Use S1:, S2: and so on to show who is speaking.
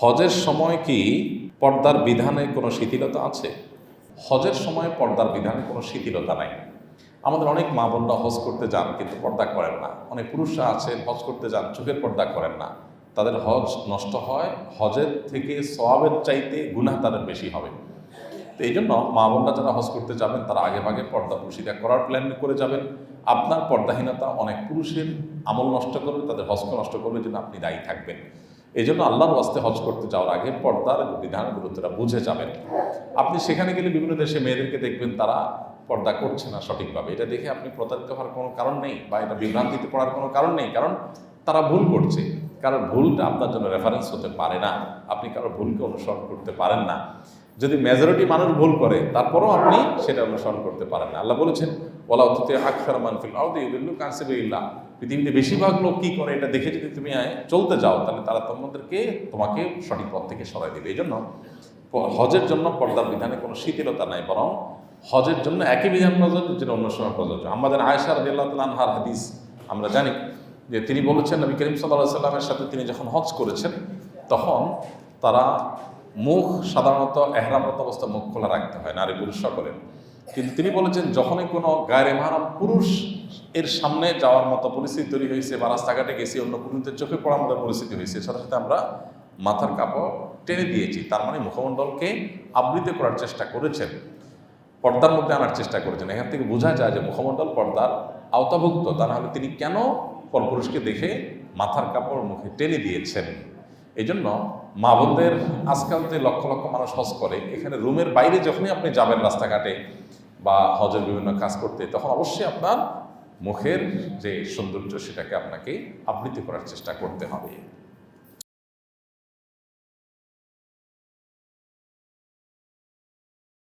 S1: হজের সময় কি পর্দার বিধানে কোনো শিথিলতা আছে? হজের সময় পর্দার বিধানে কোনো শিথিলতা নাই। আমাদের অনেক মা বোনরা হজ করতে যান কিন্তু পর্দা করেন না। অনেক পুরুষরা আছেন হজ করতে যান, চোখের পর্দা করেন না। তাদের হজ নষ্ট হয়, হজের থেকে সওয়াবের চাইতে গুনাহ তাদের বেশি হবে। তো এই জন্য মা বোনরা যারা হজ করতে যাবেন তারা আগে ভাগে পর্দা পুশিদা করার প্ল্যান করে যাবেন। আপনার পর্দাহীনতা অনেক পুরুষের আমল নষ্ট করবে, তাদের হজকে নষ্ট করবে, জন্য আপনি দায়ী থাকবেন। এই জন্য আল্লাহর ওয়াস্তে হজ করতে যাওয়ার আগে পর্দার বিধান গুরুত্বটা বুঝে যাবেন। আপনি সেখানে গেলে বিভিন্ন দেশে মেয়েদেরকে দেখবেন তারা পর্দা করছে না সঠিকভাবে। এটা দেখে আপনি প্রতারিত হওয়ার কোনো কারণ নেই বা এটা বিভ্রান্তিতে পড়ার কোনো কারণ নেই, কারণ তারা ভুল করছে। কারণ ভুলটা আপনার জন্য রেফারেন্স হতে পারে না, আপনি কারো ভুলকে অনুসরণ করতে পারেন না। যদি মেজরিটি মানুষ ভুল করে তারপরও আপনি সেটা অনুসরণ করতে পারেন না। আল্লাহ বলেছেন ওয়ালা উতিতে আকসার মানফিল আরদি ইউদিল্লুকা আন সাবিলিল্লাহ। পৃথিবীতে বেশিরভাগ লোক কি করে এটা দেখে যদি তুমি চলতে যাও তাহলে তারা তোমাকে সঠিক পথ থেকে সরাই দেবে। এই জন্য হজের জন্য পর্দার বিধানে কোনো শিথিলতা নাই, বরং হজের জন্য একই বিধান প্রযোজ্য যেটা অন্য সময় প্রযোজ্য। আমাদের আয়েশা রাদিয়াল্লাহু তাআলা আনহার হাদিস আমরা জানি যে তিনি বলেছেন নবী করিম সাল্লাল্লাহু আলাইহি সাল্লামের সাথে তিনি যখন হজ করেছেন তখন তারা মুখ সাধারণত এহরামরত অবস্থা মুখ খোলা রাখতে হয় নারী পুরুষ সকলের, কিন্তু তিনি বলেছেন যখনই কোনো গায়রে মাহরাম পুরুষ এর সামনে যাওয়ার মতো পরিস্থিতি তৈরি হয়েছে বা রাস্তাঘাটে গেছি অন্য পুরুষদের চোখে পড়ার মতো পরিস্থিতি হয়েছে, সাথে সাথে আমরা মাথার কাপড় টেনে দিয়েছি। তার মানে মুখমণ্ডলকে আবৃত করার চেষ্টা করেছেন, পর্দার মধ্যে আনার চেষ্টা করেছেন। এখান থেকে বোঝা যায় যে মুখমণ্ডল পর্দার আওতাভুক্ত। তা নাহলে তিনি কেন পরপুরুষকে দেখে মাথার কাপড় মুখে টেনে দিয়েছেন? এই জন্য মা বোনদের আজকাল যে লক্ষ লক্ষ মানুষ হজ করে, এখানে রুমের বাইরে যখনই আপনি যাবেন রাস্তাঘাটে বা হজের বিভিন্ন কাজ করতে, তখন অবশ্যই আপনার মুখের যে সৌন্দর্য সেটাকে আপনাকে আবৃত্তি করার চেষ্টা করতে হবে।